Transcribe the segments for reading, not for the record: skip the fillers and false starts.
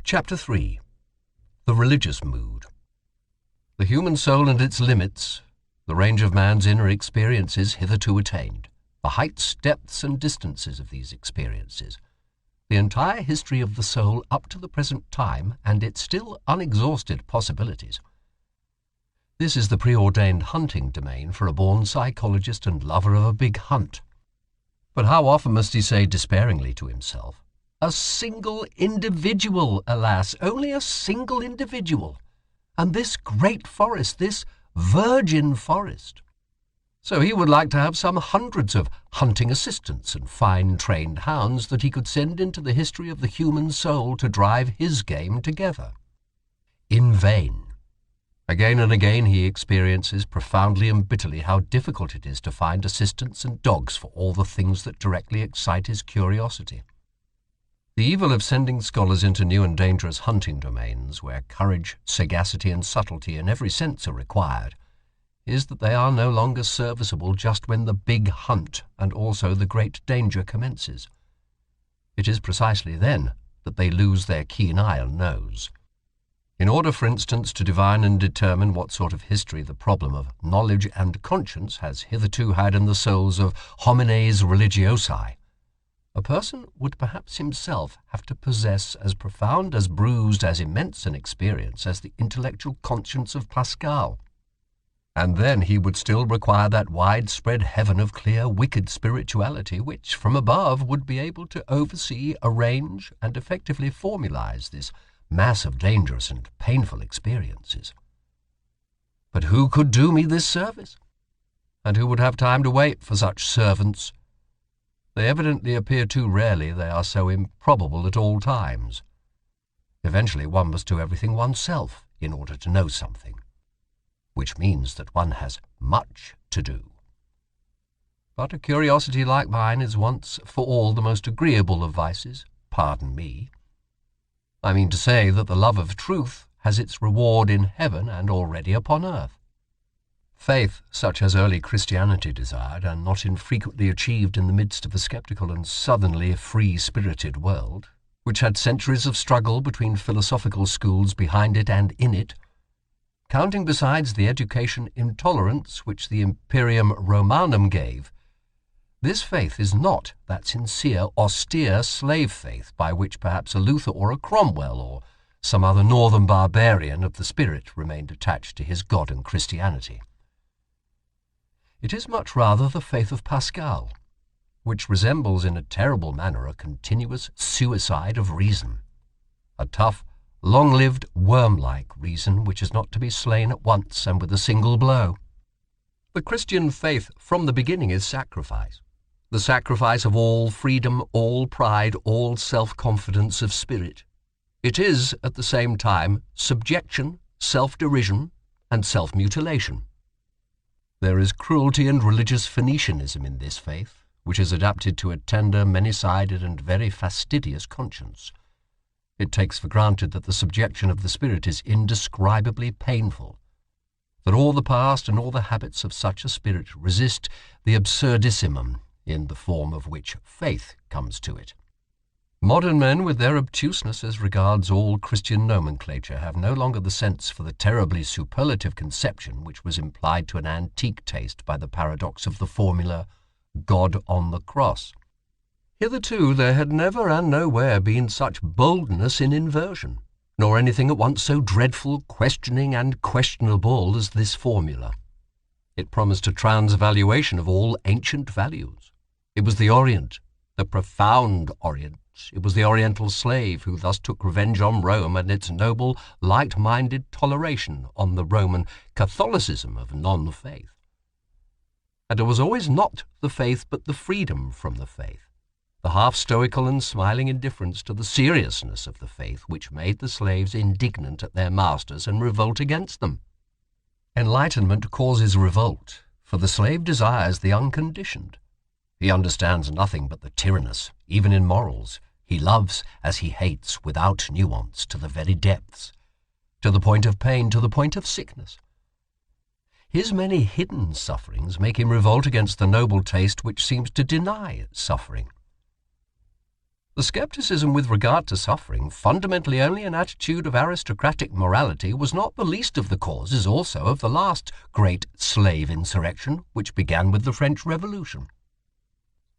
Chapter 3. The Religious Mood. The human soul and its limits, the range of man's inner experiences hitherto attained, the heights, depths, and distances of these experiences, the entire history of the soul up to the present time and its still unexhausted possibilities. This is the preordained hunting domain for a born psychologist and lover of a big hunt. But how often must he say despairingly to himself, "A single individual, alas, only a single individual, and this great forest, this virgin forest." So he would like to have some hundreds of hunting assistants and fine trained hounds that he could send into the history of the human soul to drive his game together. In vain. Again and again he experiences profoundly and bitterly how difficult it is to find assistants and dogs for all the things that directly excite his curiosity. The evil of sending scholars into new and dangerous hunting domains, where courage, sagacity, and subtlety in every sense are required, is that they are no longer serviceable just when the big hunt and also the great danger commences. It is precisely then that they lose their keen eye and nose. In order, for instance, to divine and determine what sort of history the problem of knowledge and conscience has hitherto had in the souls of homines religiosi, a person would perhaps himself have to possess as profound, as bruised, as immense an experience as the intellectual conscience of Pascal. And then he would still require that widespread heaven of clear, wicked spirituality which, from above, would be able to oversee, arrange, and effectively formalize this mass of dangerous and painful experiences. But who could do me this service? And who would have time to wait for such servants? They evidently appear too rarely, they are so improbable at all times. Eventually one must do everything oneself in order to know something, which means that one has much to do. But a curiosity like mine is once for all the most agreeable of vices, pardon me. I mean to say that the love of truth has its reward in heaven and already upon earth. Faith, such as early Christianity desired, and not infrequently achieved in the midst of a sceptical and southernly free-spirited world, which had centuries of struggle between philosophical schools behind it and in it, counting besides the education intolerance which the Imperium Romanum gave, this faith is not that sincere, austere slave faith by which perhaps a Luther or a Cromwell or some other northern barbarian of the spirit remained attached to his God and Christianity. It is much rather the faith of Pascal, which resembles in a terrible manner a continuous suicide of reason, a tough, long-lived, worm-like reason which is not to be slain at once and with a single blow. The Christian faith from the beginning is sacrifice, the sacrifice of all freedom, all pride, all self-confidence of spirit. It is, at the same time, subjection, self-derision, and self-mutilation. There is cruelty and religious Phoenicianism in this faith, which is adapted to a tender, many-sided, and very fastidious conscience. It takes for granted that the subjection of the spirit is indescribably painful, that all the past and all the habits of such a spirit resist the absurdissimum in the form of which faith comes to it. Modern men, with their obtuseness as regards all Christian nomenclature, have no longer the sense for the terribly superlative conception which was implied to an antique taste by the paradox of the formula, God on the cross. Hitherto there had never and nowhere been such boldness in inversion, nor anything at once so dreadful, questioning, and questionable as this formula. It promised a transvaluation of all ancient values. It was the Orient, the profound Orient. It was the Oriental slave who thus took revenge on Rome and its noble, light-minded toleration on the Roman Catholicism of non-faith. And it was always not the faith but the freedom from the faith, the half-stoical and smiling indifference to the seriousness of the faith which made the slaves indignant at their masters and revolt against them. Enlightenment causes revolt, for the slave desires the unconditioned. He understands nothing but the tyrannous, even in morals. He loves as he hates, without nuance, to the very depths, to the point of pain, to the point of sickness. His many hidden sufferings make him revolt against the noble taste which seems to deny suffering. The skepticism with regard to suffering, fundamentally only an attitude of aristocratic morality, was not the least of the causes also of the last great slave insurrection, which began with the French Revolution.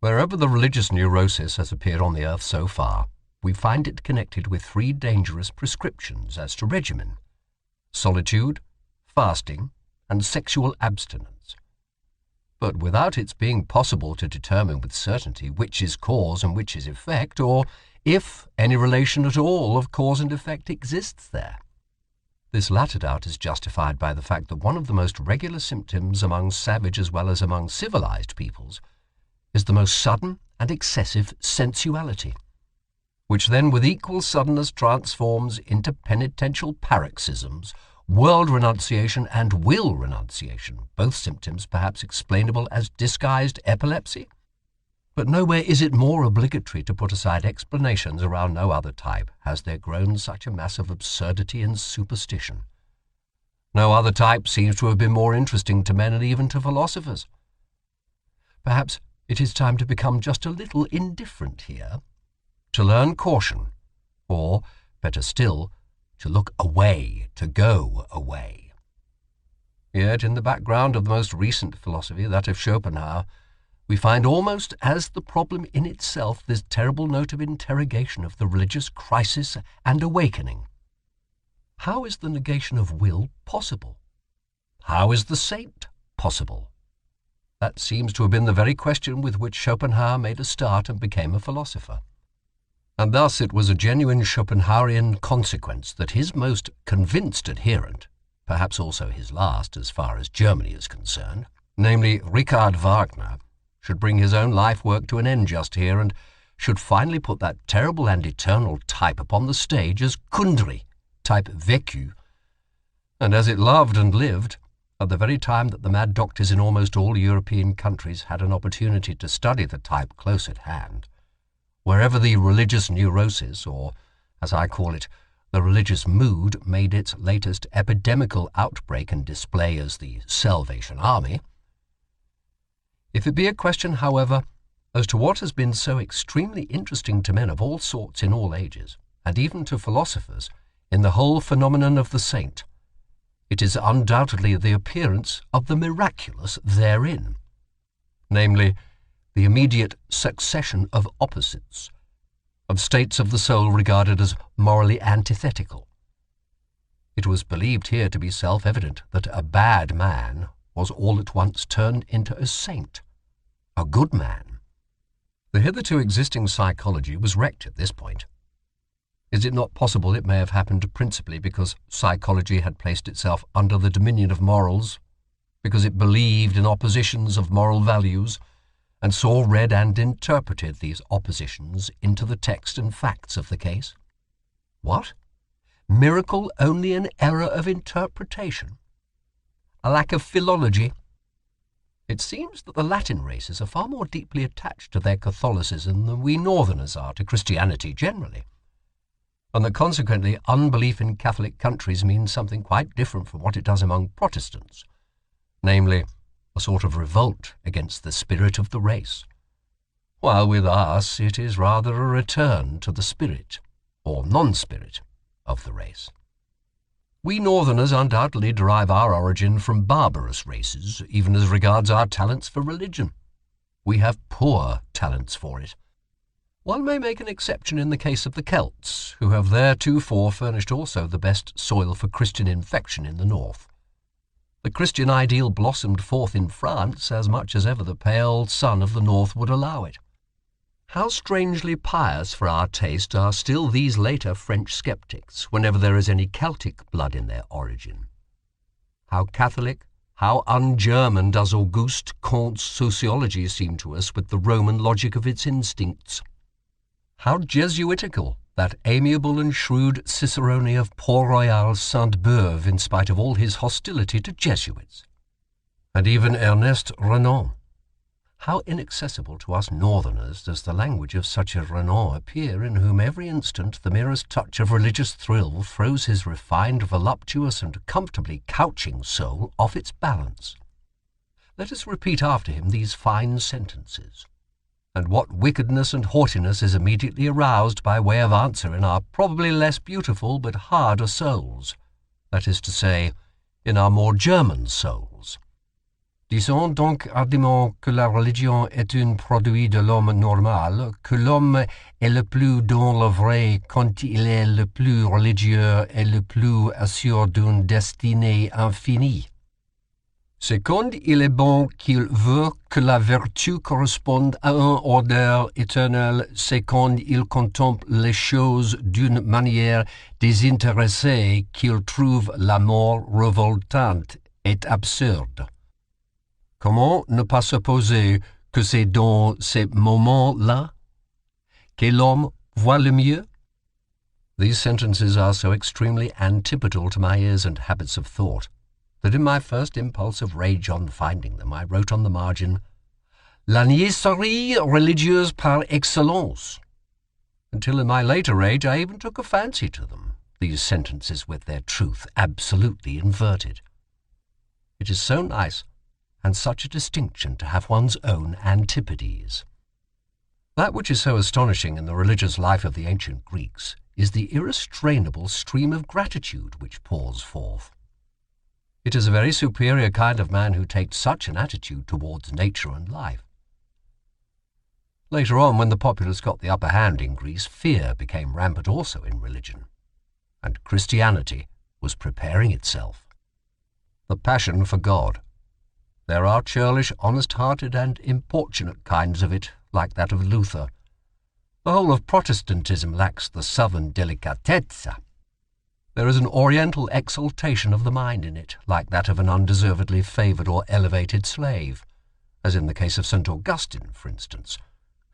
Wherever the religious neurosis has appeared on the earth so far, we find it connected with three dangerous prescriptions as to regimen: solitude, fasting, and sexual abstinence. But without its being possible to determine with certainty which is cause and which is effect, or if any relation at all of cause and effect exists there. This latter doubt is justified by the fact that one of the most regular symptoms among savage as well as among civilized peoples is the most sudden and excessive sensuality, which then with equal suddenness transforms into penitential paroxysms, world renunciation and will renunciation, both symptoms perhaps explainable as disguised epilepsy. But nowhere is it more obligatory to put aside explanations around no other type has there grown such a mass of absurdity and superstition. No other type seems to have been more interesting to men and even to philosophers. Perhaps it is time to become just a little indifferent here, to learn caution, or, better still, to look away, to go away. Yet in the background of the most recent philosophy, that of Schopenhauer, we find almost as the problem in itself this terrible note of interrogation of the religious crisis and awakening. How is the negation of will possible? How is the saint possible? That seems to have been the very question with which Schopenhauer made a start and became a philosopher. And thus it was a genuine Schopenhauerian consequence that his most convinced adherent, perhaps also his last as far as Germany is concerned, namely Richard Wagner, should bring his own life work to an end just here and should finally put that terrible and eternal type upon the stage as Kundry, type vécu, and as it loved and lived, at the very time that the mad doctors in almost all European countries had an opportunity to study the type close at hand. Wherever the religious neurosis, or, as I call it, the religious mood, made its latest epidemical outbreak and display as the Salvation Army. If it be a question, however, as to what has been so extremely interesting to men of all sorts in all ages, and even to philosophers, in the whole phenomenon of the saint, it is undoubtedly the appearance of the miraculous therein, namely, the immediate succession of opposites, of states of the soul regarded as morally antithetical. It was believed here to be self-evident that a bad man was all at once turned into a saint, a good man. The hitherto existing psychology was wrecked at this point. Is it not possible it may have happened principally because psychology had placed itself under the dominion of morals, because it believed in oppositions of moral values, and saw, read, and interpreted these oppositions into the text and facts of the case? What? Miracle only an error of interpretation? A lack of philology? It seems that the Latin races are far more deeply attached to their Catholicism than we Northerners are to Christianity generally, and that consequently unbelief in Catholic countries means something quite different from what it does among Protestants, namely, a sort of revolt against the spirit of the race, while with us it is rather a return to the spirit, or non-spirit, of the race. We Northerners undoubtedly derive our origin from barbarous races, even as regards our talents for religion. We have poor talents for it. One may make an exception in the case of the Celts, who have theretofore furnished also the best soil for Christian infection in the north. The Christian ideal blossomed forth in France as much as ever the pale sun of the north would allow it. How strangely pious for our taste are still these later French sceptics whenever there is any Celtic blood in their origin. How Catholic, how un-German does Auguste Comte's sociology seem to us with the Roman logic of its instincts. How Jesuitical that amiable and shrewd Cicerone of Port-Royal Sainte-Beuve in spite of all his hostility to Jesuits. And even Ernest Renan. How inaccessible to us Northerners does the language of such a Renan appear, in whom every instant the merest touch of religious thrill throws his refined, voluptuous, and comfortably couching soul off its balance. Let us repeat after him these fine sentences. and what wickedness and haughtiness is immediately aroused by way of answer in our probably less beautiful but harder souls, that is to say, in our more German souls. Disons donc hardiment que la religion est un produit de l'homme normal, que l'homme est le plus dans le vrai quand il est le plus religieux et le plus assuré d'une destinée infinie. C'est quand il est bon qu'il veut que la vertu corresponde à un ordre éternel, c'est quand il contemple les choses d'une manière désintéressée qu'il trouve la mort révoltante et absurde. Comment ne pas supposer que c'est dans ces moments-là que l'homme voit le mieux? These sentences are so extremely antipodal to my ears and habits of thought that in my first impulse of rage on finding them, I wrote on the margin, La niaiserie religieuse par excellence, until in my later rage I even took a fancy to them, these sentences with their truth absolutely inverted. It is so nice and such a distinction to have one's own antipodes. That which is so astonishing in the religious life of the ancient Greeks is the irrestrainable stream of gratitude which pours forth. It is a very superior kind of man who takes such an attitude towards nature and life. Later on, when the populace got the upper hand in Greece, fear became rampant also in religion, and Christianity was preparing itself. The passion for God. There are churlish, honest-hearted and importunate kinds of it, like that of Luther. The whole of Protestantism lacks the southern delicatezza. There is an oriental exaltation of the mind in it, like that of an undeservedly favoured or elevated slave, as in the case of St. Augustine, for instance,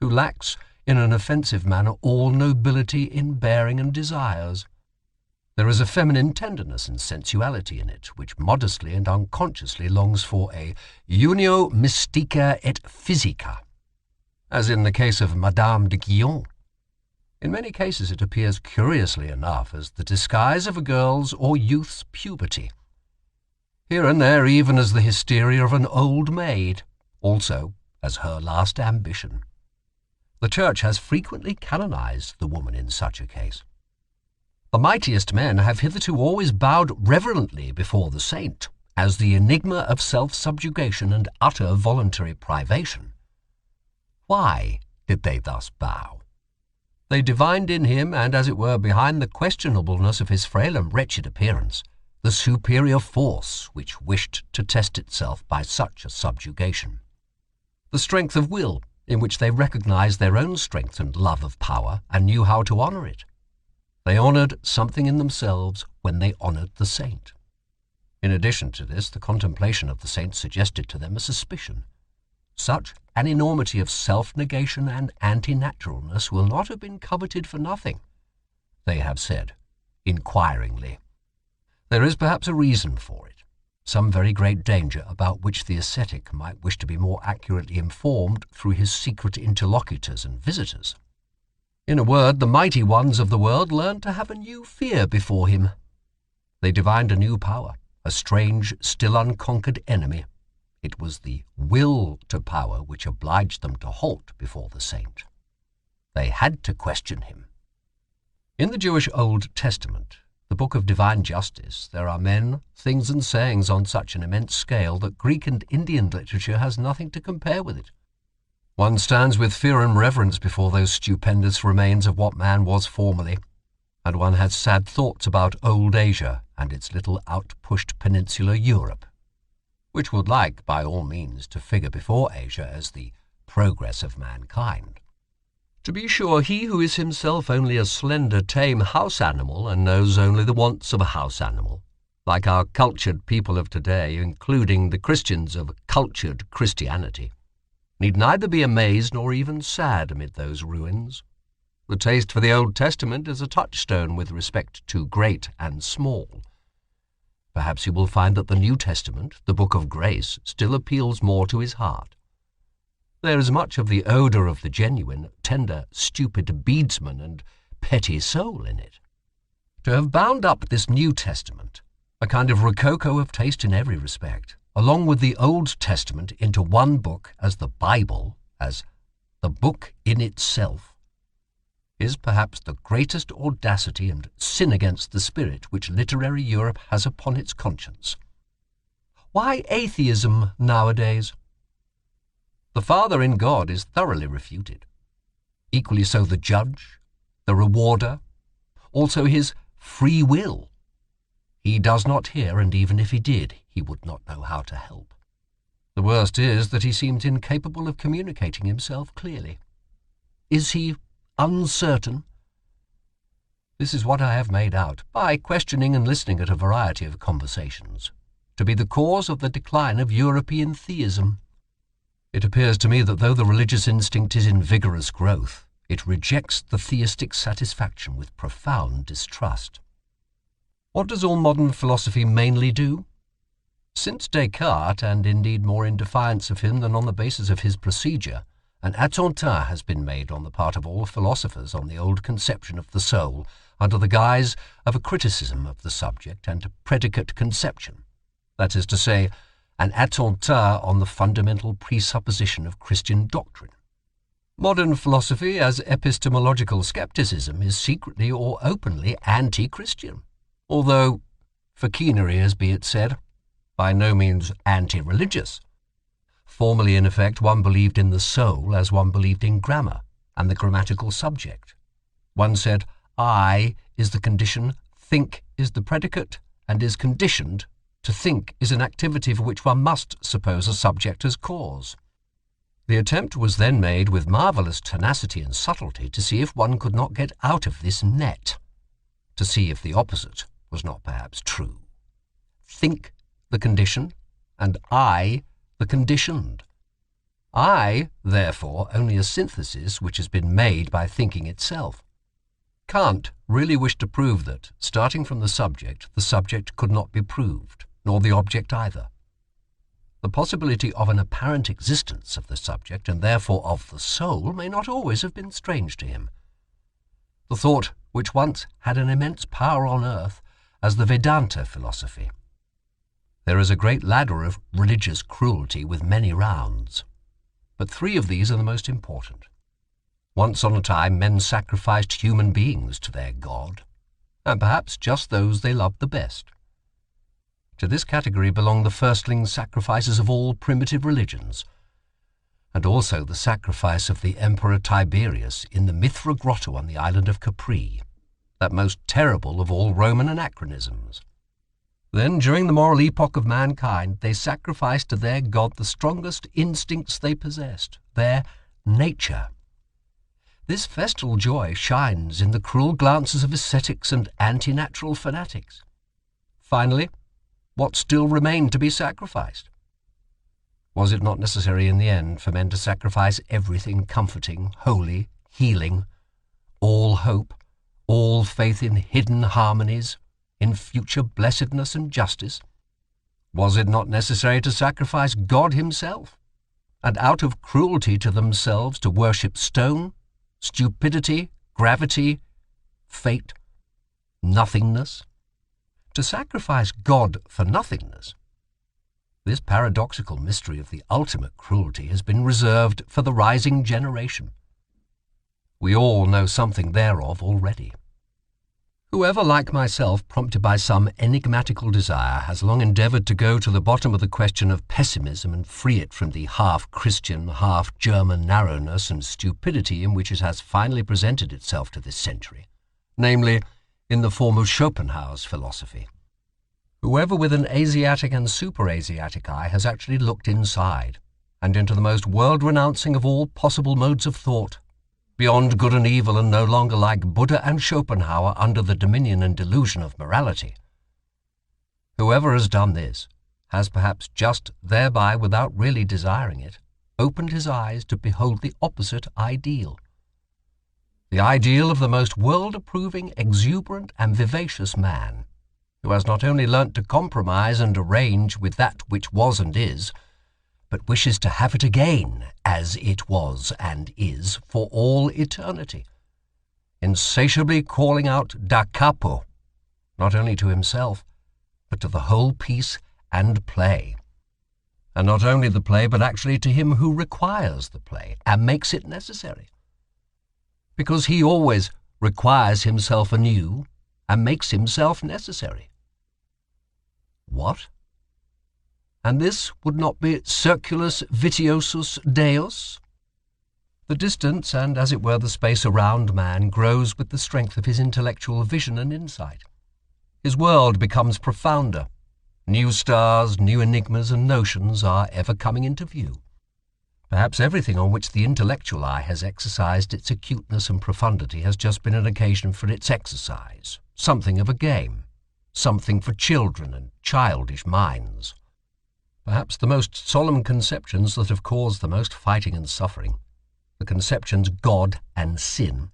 who lacks, in an offensive manner, all nobility in bearing and desires. There is a feminine tenderness and sensuality in it, which modestly and unconsciously longs for a unio mystica et physica, as in the case of Madame de Guyon. In many cases it appears curiously enough as the disguise of a girl's or youth's puberty. Here and there even as the hysteria of an old maid, also as her last ambition. The Church has frequently canonized the woman in such a case. The mightiest men have hitherto always bowed reverently before the saint as the enigma of self-subjugation and utter voluntary privation. Why did they thus bow? They divined in him, and as it were behind the questionableness of his frail and wretched appearance, the superior force which wished to test itself by such a subjugation. The strength of will, in which they recognized their own strength and love of power and knew how to honor it. They honored something in themselves when they honored the saint. In addition to this, the contemplation of the saint suggested to them a suspicion. Such an enormity of self-negation and anti-naturalness will not have been coveted for nothing, they have said, inquiringly. There is perhaps a reason for it, some very great danger about which the ascetic might wish to be more accurately informed through his secret interlocutors and visitors. In a word, the mighty ones of the world learned to have a new fear before him. They divined a new power, a strange, still unconquered enemy. It was the will to power which obliged them to halt before the saint. They had to question him. In the Jewish Old Testament, the book of divine justice, there are men, things and sayings on such an immense scale that Greek and Indian literature has nothing to compare with it. One stands with fear and reverence before those stupendous remains of what man was formerly, and one has sad thoughts about old Asia and its little out-pushed peninsular Europe, which would like, by all means, to figure before Asia as the progress of mankind. To be sure, he who is himself only a slender, tame house animal and knows only the wants of a house animal, like our cultured people of today, including the Christians of cultured Christianity, need neither be amazed nor even sad amid those ruins. The taste for the Old Testament is a touchstone with respect to great and small. Perhaps you will find that the New Testament, the Book of Grace, still appeals more to his heart. There is much of the odour of the genuine, tender, stupid beadsman and petty soul in it. To have bound up this New Testament, a kind of rococo of taste in every respect, along with the Old Testament into one book as the Bible, as the book in itself, is perhaps the greatest audacity and sin against the spirit which literary Europe has upon its conscience. Why atheism nowadays? The Father in God is thoroughly refuted. Equally so the judge, the rewarder, also his free will. He does not hear, and even if he did, he would not know how to help. The worst is that he seems incapable of communicating himself clearly. Is he uncertain? This is what I have made out, by questioning and listening at a variety of conversations, to be the cause of the decline of European theism. It appears to me that though the religious instinct is in vigorous growth, it rejects the theistic satisfaction with profound distrust. What does all modern philosophy mainly do? Since Descartes, and indeed more in defiance of him than on the basis of his procedure, an attentat has been made on the part of all philosophers on the old conception of the soul under the guise of a criticism of the subject and a predicate conception, that is to say, an attentat on the fundamental presupposition of Christian doctrine. Modern philosophy, as epistemological skepticism, is secretly or openly anti-Christian, although, for keener ears be it said, by no means anti-religious. Formerly, in effect, one believed in the soul as one believed in grammar and the grammatical subject. One said, I is the condition, think is the predicate, and is conditioned. To think is an activity for which one must suppose a subject as cause. The attempt was then made with marvellous tenacity and subtlety to see if one could not get out of this net, to see if the opposite was not perhaps true. Think the condition, and I the conditioned. I, therefore, only a synthesis which has been made by thinking itself. Kant really wished to prove that, starting from the subject could not be proved, nor the object either. The possibility of an apparent existence of the subject, and therefore of the soul, may not always have been strange to him. The thought which once had an immense power on earth as the Vedanta philosophy. There is a great ladder of religious cruelty with many rounds, but three of these are the most important. Once on a time men sacrificed human beings to their God, and perhaps just those they loved the best. To this category belong the firstling sacrifices of all primitive religions, and also the sacrifice of the Emperor Tiberius in the Mithra grotto on the island of Capri, that most terrible of all Roman anachronisms. Then, during the moral epoch of mankind, they sacrificed to their God the strongest instincts they possessed, their nature. This festal joy shines in the cruel glances of ascetics and anti-natural fanatics. Finally, what still remained to be sacrificed? Was it not necessary in the end for men to sacrifice everything comforting, holy, healing, all hope, all faith in hidden harmonies, in future blessedness and justice? Was it not necessary to sacrifice God himself, and out of cruelty to themselves to worship stone, stupidity, gravity, fate, nothingness? To sacrifice God for nothingness? This paradoxical mystery of the ultimate cruelty has been reserved for the rising generation. We all know something thereof already. Whoever, like myself, prompted by some enigmatical desire, has long endeavoured to go to the bottom of the question of pessimism and free it from the half-Christian, half-German narrowness and stupidity in which it has finally presented itself to this century, namely, in the form of Schopenhauer's philosophy. Whoever with an Asiatic and super-Asiatic eye has actually looked inside, and into the most world-renouncing of all possible modes of thought, beyond good and evil and no longer like Buddha and Schopenhauer under the dominion and delusion of morality. Whoever has done this has perhaps just thereby, without really desiring it, opened his eyes to behold the opposite ideal. The ideal of the most world-approving, exuberant and vivacious man, who has not only learnt to compromise and arrange with that which was and is, but wishes to have it again as it was and is for all eternity, insatiably calling out da capo, not only to himself, but to the whole piece and play. and not only the play, but actually to him who requires the play and makes it necessary. Because he always requires himself anew and makes himself necessary. What? And this would not be circulus vitiosus Deus? The distance, and as it were the space around man, grows with the strength of his intellectual vision and insight. His world becomes profounder. New stars, new enigmas and notions are ever coming into view. Perhaps everything on which the intellectual eye has exercised its acuteness and profundity has just been an occasion for its exercise, something of a game, something for children and childish minds. Perhaps the most solemn conceptions that have caused the most fighting and suffering, the conceptions God and sin,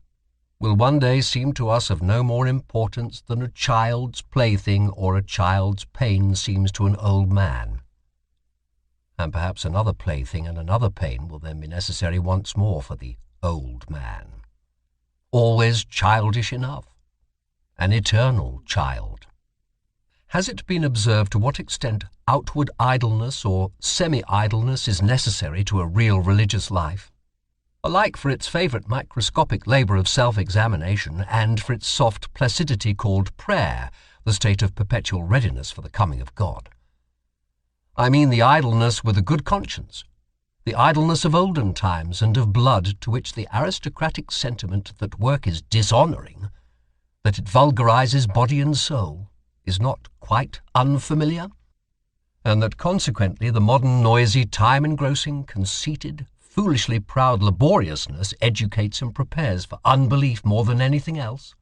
will one day seem to us of no more importance than a child's plaything or a child's pain seems to an old man. And perhaps another plaything and another pain will then be necessary once more for the old man. Always childish enough, an eternal child. Has it been observed to what extent outward idleness or semi-idleness is necessary to a real religious life? Alike for its favourite microscopic labour of self-examination and for its soft placidity called prayer, the state of perpetual readiness for the coming of God. I mean the idleness with a good conscience, the idleness of olden times and of blood, to which the aristocratic sentiment that work is dishonouring, that it vulgarizes body and soul, is not quite unfamiliar, and that consequently the modern noisy, time-engrossing, conceited, foolishly proud laboriousness educates and prepares for unbelief more than anything else.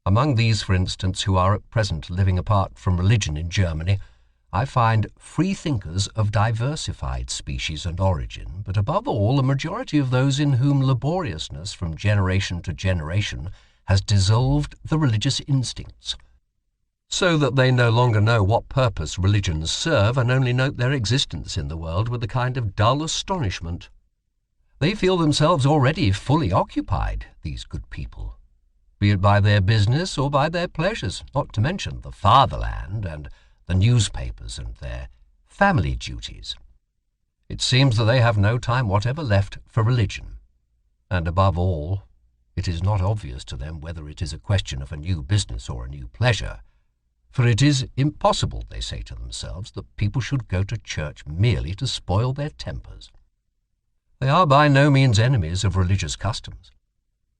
Among these, for instance, who are at present living apart from religion in Germany, I find free thinkers of diversified species and origin, but above all a majority of those in whom laboriousness from generation to generation has dissolved the religious instincts, so that they no longer know what purpose religions serve and only note their existence in the world with a kind of dull astonishment. They feel themselves already fully occupied, these good people, be it by their business or by their pleasures, not to mention the fatherland and the newspapers and their family duties. It seems that they have no time whatever left for religion, and above all, it is not obvious to them whether it is a question of a new business or a new pleasure. For it is impossible, they say to themselves, that people should go to church merely to spoil their tempers. They are by no means enemies of religious customs.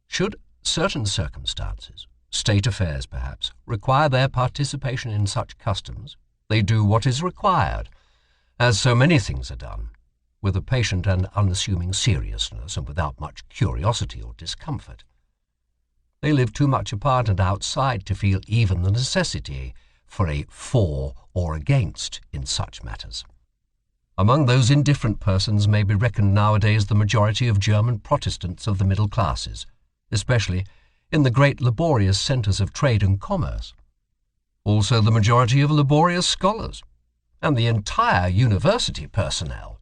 Should certain circumstances, state affairs perhaps, require their participation in such customs, they do what is required, as so many things are done, with a patient and unassuming seriousness and without much curiosity or discomfort. They live too much apart and outside to feel even the necessity for a for or against in such matters. Among those indifferent persons may be reckoned nowadays the majority of German Protestants of the middle classes, especially in the great laborious centres of trade and commerce. Also the majority of laborious scholars, and the entire university personnel,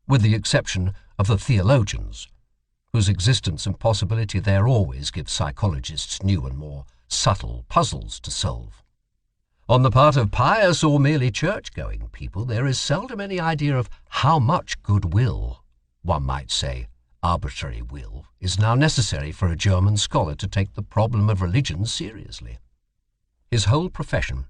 with the exception of the theologians, whose existence and possibility there always give psychologists new and more subtle puzzles to solve. On the part of pious or merely church-going people, there is seldom any idea of how much goodwill, one might say arbitrary will, is now necessary for a German scholar to take the problem of religion seriously. His whole profession,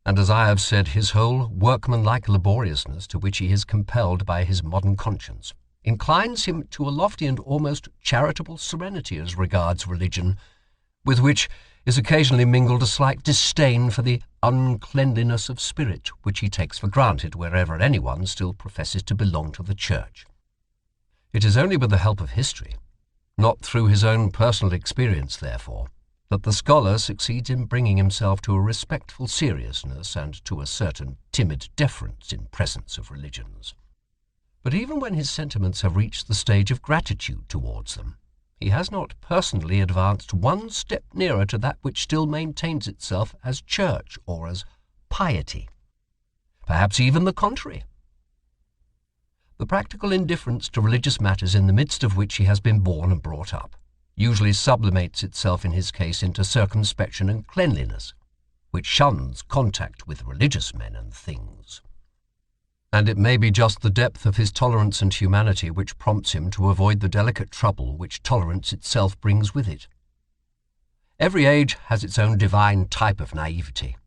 and as I have said, his whole workmanlike laboriousness to which he is compelled by his modern conscience, inclines him to a lofty and almost charitable serenity as regards religion, with which is occasionally mingled a slight disdain for the uncleanliness of spirit which he takes for granted wherever anyone still professes to belong to the church. It is only with the help of history, not through his own personal experience, therefore, that the scholar succeeds in bringing himself to a respectful seriousness and to a certain timid deference in presence of religions. But even when his sentiments have reached the stage of gratitude towards them, he has not personally advanced one step nearer to that which still maintains itself as church or as piety. Perhaps even the contrary. The practical indifference to religious matters in the midst of which he has been born and brought up usually sublimates itself in his case into circumspection and cleanliness, which shuns contact with religious men and things. And it may be just the depth of his tolerance and humanity which prompts him to avoid the delicate trouble which tolerance itself brings with it. Every age has its own divine type of naivety,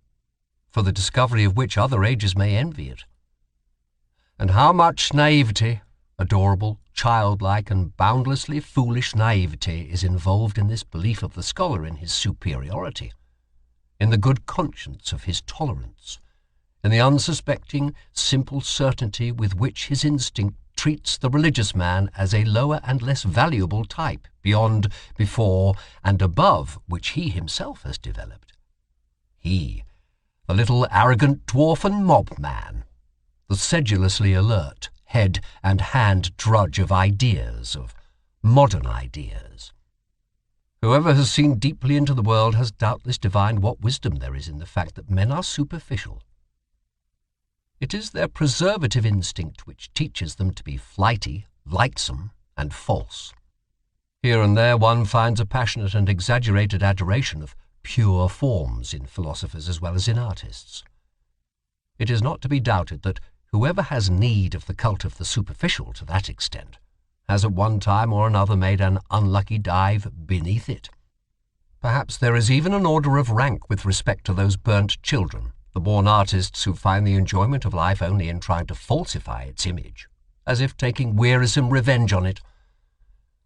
for the discovery of which other ages may envy it. And how much naivety, adorable, childlike, and boundlessly foolish naivety is involved in this belief of the scholar in his superiority, in the good conscience of his tolerance, in the unsuspecting, simple certainty with which his instinct treats the religious man as a lower and less valuable type, beyond, before, and above which he himself has developed. He, the little arrogant dwarf and mob man, the sedulously alert head and hand drudge of ideas, of modern ideas. Whoever has seen deeply into the world has doubtless divined what wisdom there is in the fact that men are superficial. It is their preservative instinct which teaches them to be flighty, lightsome, and false. Here and there one finds a passionate and exaggerated adoration of pure forms in philosophers as well as in artists. It is not to be doubted that whoever has need of the cult of the superficial to that extent has at one time or another made an unlucky dive beneath it. Perhaps there is even an order of rank with respect to those burnt children, the born artists who find the enjoyment of life only in trying to falsify its image, as if taking wearisome revenge on it.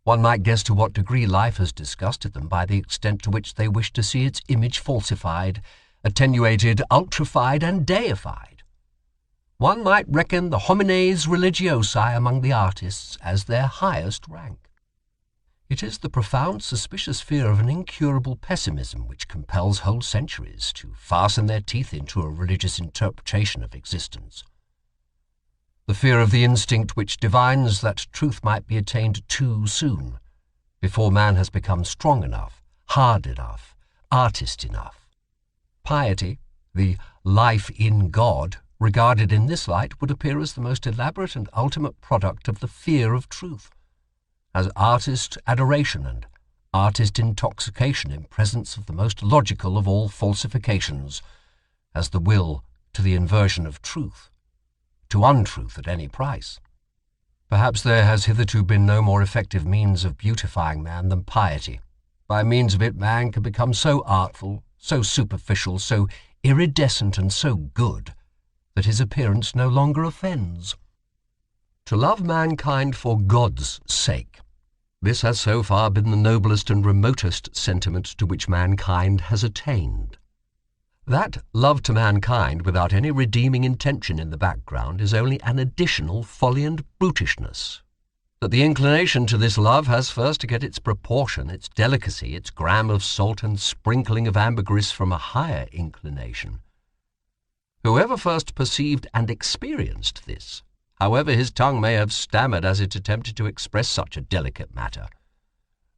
One might guess to what degree life has disgusted them by the extent to which they wish to see its image falsified, attenuated, ultrified, and deified. One might reckon the homines religiosi among the artists as their highest rank. It is the profound suspicious fear of an incurable pessimism which compels whole centuries to fasten their teeth into a religious interpretation of existence. The fear of the instinct which divines that truth might be attained too soon, before man has become strong enough, hard enough, artist enough. Piety, the life in God, regarded in this light, would appear as the most elaborate and ultimate product of the fear of truth, as artist adoration and artist intoxication in presence of the most logical of all falsifications, as the will to the inversion of truth, to untruth at any price. Perhaps there has hitherto been no more effective means of beautifying man than piety. By means of it man can become so artful, so superficial, so iridescent and so good, that his appearance no longer offends. To love mankind for God's sake, this has so far been the noblest and remotest sentiment to which mankind has attained. That love to mankind without any redeeming intention in the background is only an additional folly and brutishness. That the inclination to this love has first to get its proportion, its delicacy, its gram of salt and sprinkling of ambergris from a higher inclination. Whoever first perceived and experienced this, however his tongue may have stammered as it attempted to express such a delicate matter,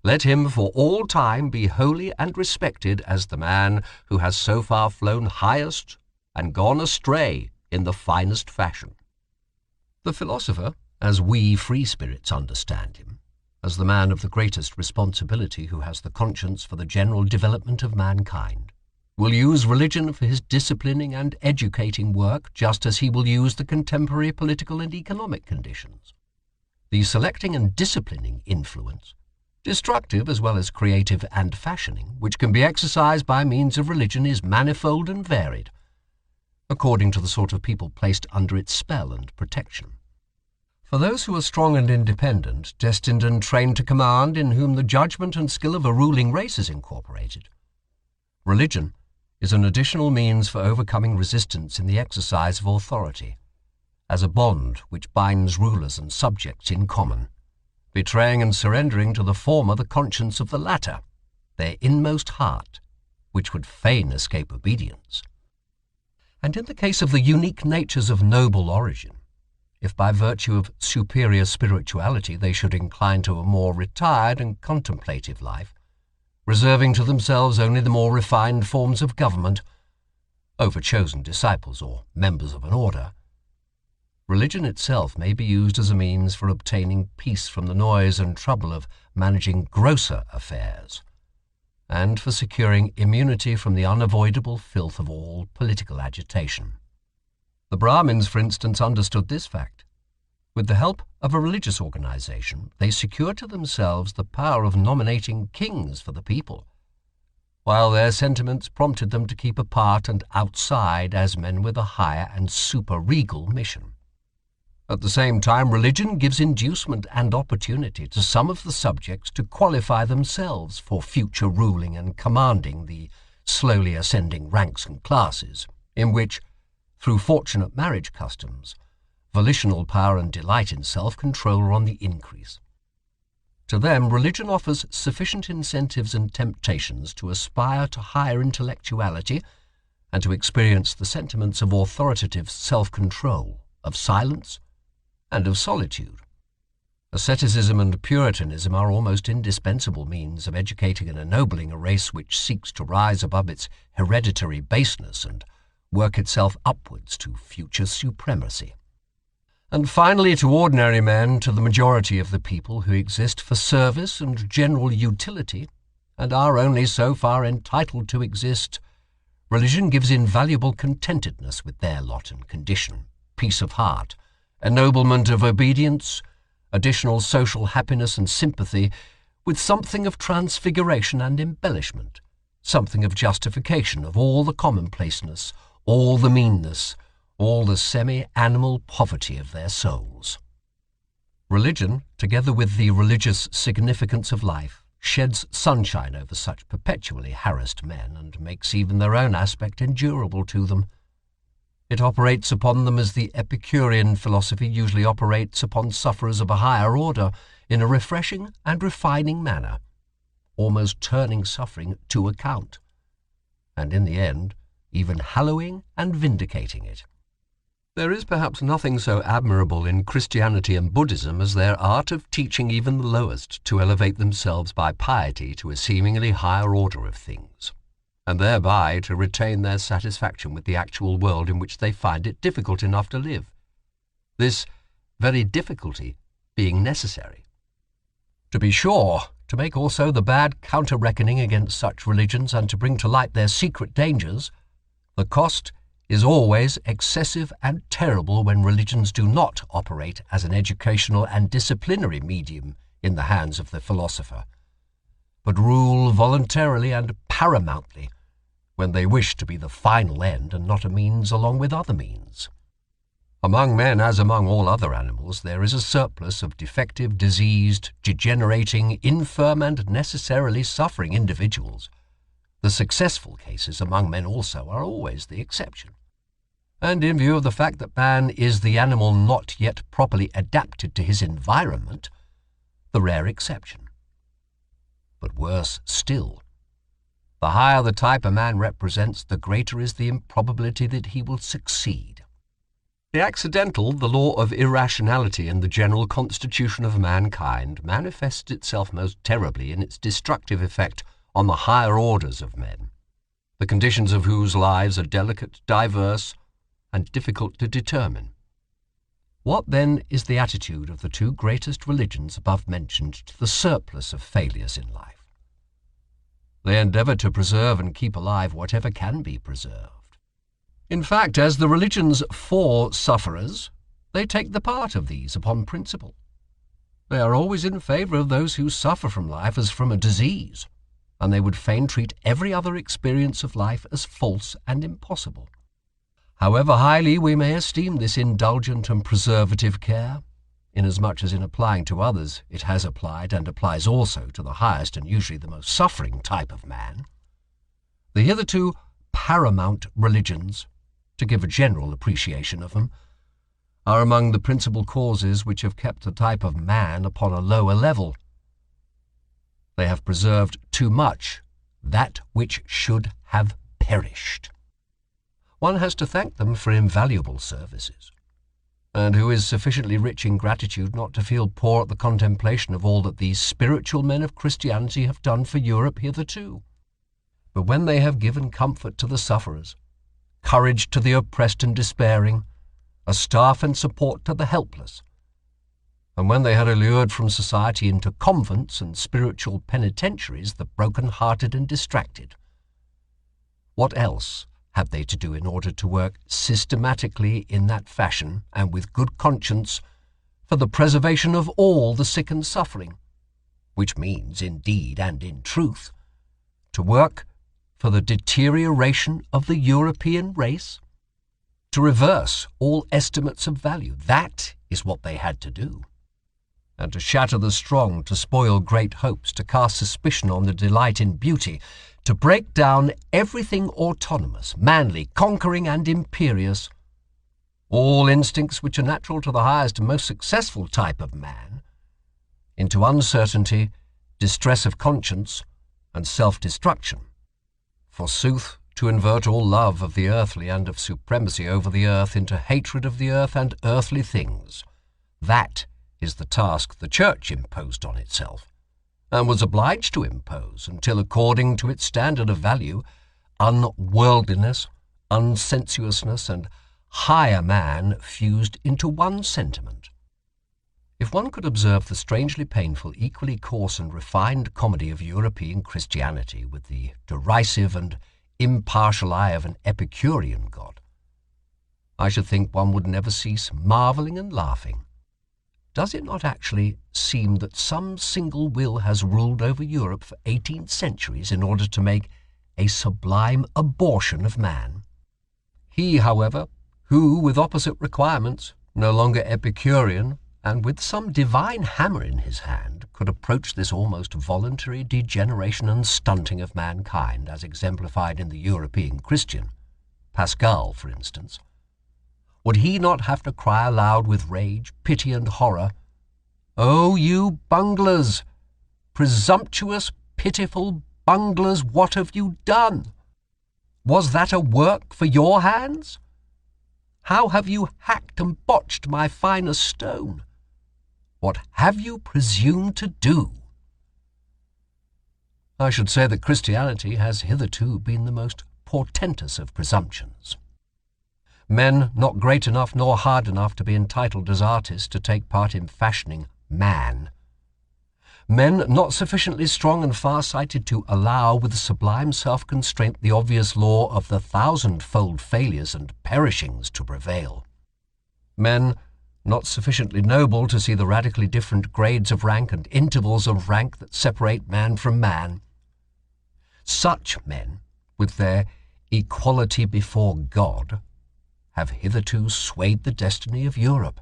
let him for all time be holy and respected as the man who has so far flown highest and gone astray in the finest fashion. The philosopher, as we free spirits understand him, as the man of the greatest responsibility who has the conscience for the general development of mankind, will use religion for his disciplining and educating work just as he will use the contemporary political and economic conditions. The selecting and disciplining influence, destructive as well as creative and fashioning, which can be exercised by means of religion is manifold and varied, according to the sort of people placed under its spell and protection. For those who are strong and independent, destined and trained to command, in whom the judgment and skill of a ruling race is incorporated, religion is an additional means for overcoming resistance in the exercise of authority, as a bond which binds rulers and subjects in common, betraying and surrendering to the former the conscience of the latter, their inmost heart, which would fain escape obedience. And in the case of the unique natures of noble origin, if by virtue of superior spirituality they should incline to a more retired and contemplative life, reserving to themselves only the more refined forms of government, over chosen disciples or members of an order, religion itself may be used as a means for obtaining peace from the noise and trouble of managing grosser affairs, and for securing immunity from the unavoidable filth of all political agitation. The Brahmins, for instance, understood this fact. With the help of a religious organization, they secured to themselves the power of nominating kings for the people, while their sentiments prompted them to keep apart and outside as men with a higher and super-regal mission. At the same time, religion gives inducement and opportunity to some of the subjects to qualify themselves for future ruling and commanding the slowly ascending ranks and classes, in which, through fortunate marriage customs, volitional power and delight in self-control are on the increase. To them, religion offers sufficient incentives and temptations to aspire to higher intellectuality and to experience the sentiments of authoritative self-control, of silence, and of solitude. Asceticism and Puritanism are almost indispensable means of educating and ennobling a race which seeks to rise above its hereditary baseness and work itself upwards to future supremacy. And finally, to ordinary men, to the majority of the people who exist for service and general utility, and are only so far entitled to exist, religion gives invaluable contentedness with their lot and condition, peace of heart, ennoblement of obedience, additional social happiness and sympathy, with something of transfiguration and embellishment, something of justification of all the commonplaceness, all the meanness, all the semi-animal poverty of their souls. Religion, together with the religious significance of life, sheds sunshine over such perpetually harassed men and makes even their own aspect endurable to them. It operates upon them as the Epicurean philosophy usually operates upon sufferers of a higher order, in a refreshing and refining manner, almost turning suffering to account, and in the end, even hallowing and vindicating it. There is perhaps nothing so admirable in Christianity and Buddhism as their art of teaching even the lowest to elevate themselves by piety to a seemingly higher order of things, and thereby to retain their satisfaction with the actual world in which they find it difficult enough to live, this very difficulty being necessary. To be sure, to make also the bad counter-reckoning against such religions and to bring to light their secret dangers, the cost is always excessive and terrible when religions do not operate as an educational and disciplinary medium in the hands of the philosopher, but rule voluntarily and paramountly when they wish to be the final end and not a means along with other means. Among men, as among all other animals, there is a surplus of defective, diseased, degenerating, infirm, and necessarily suffering individuals. The successful cases among men also are always the exception. And in view of the fact that man is the animal not yet properly adapted to his environment, the rare exception. But worse still, the higher the type a man represents, the greater is the improbability that he will succeed. The accidental, the law of irrationality in the general constitution of mankind, manifests itself most terribly in its destructive effect on the higher orders of men, the conditions of whose lives are delicate, diverse, and difficult to determine. What, then, is the attitude of the two greatest religions above mentioned to the surplus of failures in life? They endeavor to preserve and keep alive whatever can be preserved. In fact, as the religions for sufferers, they take the part of these upon principle. They are always in favor of those who suffer from life as from a disease, and they would fain treat every other experience of life as false and impossible. However highly we may esteem this indulgent and preservative care, inasmuch as in applying to others it has applied and applies also to the highest and usually the most suffering type of man, the hitherto paramount religions, to give a general appreciation of them, are among the principal causes which have kept the type of man upon a lower level. They have preserved too much that which should have perished. One has to thank them for invaluable services, and who is sufficiently rich in gratitude not to feel poor at the contemplation of all that these spiritual men of Christianity have done for Europe hitherto. But when they have given comfort to the sufferers, courage to the oppressed and despairing, a staff and support to the helpless, and when they had allured from society into convents and spiritual penitentiaries the broken-hearted and distracted, what else had they to do in order to work systematically in that fashion and with good conscience for the preservation of all the sick and suffering, which means, in deed and in truth, to work for the deterioration of the European race? To reverse all estimates of value, that is what they had to do. And to shatter the strong, to spoil great hopes, to cast suspicion on the delight in beauty, to break down everything autonomous, manly, conquering and imperious, all instincts which are natural to the highest and most successful type of man, into uncertainty, distress of conscience, and self-destruction. Forsooth, to invert all love of the earthly and of supremacy over the earth into hatred of the earth and earthly things, that is the task the Church imposed on itself, and was obliged to impose until, according to its standard of value, unworldliness, unsensuousness, and higher man fused into one sentiment. If one could observe the strangely painful, equally coarse and refined comedy of European Christianity with the derisive and impartial eye of an Epicurean god, I should think one would never cease marvelling and laughing. Does it not actually seem that some single will has ruled over Europe for 18 centuries in order to make a sublime abortion of man? He, however, who, with opposite requirements, no longer Epicurean, and with some divine hammer in his hand, could approach this almost voluntary degeneration and stunting of mankind, as exemplified in the European Christian, Pascal, for instance, would he not have to cry aloud with rage, pity, and horror, "Oh, you bunglers, presumptuous, pitiful bunglers, what have you done? Was that a work for your hands? How have you hacked and botched my finest stone? What have you presumed to do?" I should say that Christianity has hitherto been the most portentous of presumptions. Men not great enough nor hard enough to be entitled as artists to take part in fashioning man. Men not sufficiently strong and far-sighted to allow with sublime self-constraint the obvious law of the thousand-fold failures and perishings to prevail. Men not sufficiently noble to see the radically different grades of rank and intervals of rank that separate man from man. Such men, with their equality before God, have hitherto swayed the destiny of Europe,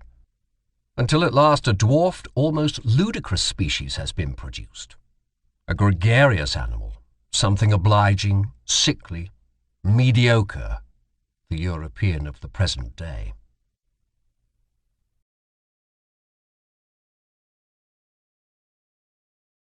until at last a dwarfed, almost ludicrous species has been produced, a gregarious animal, something obliging, sickly, mediocre, the European of the present day.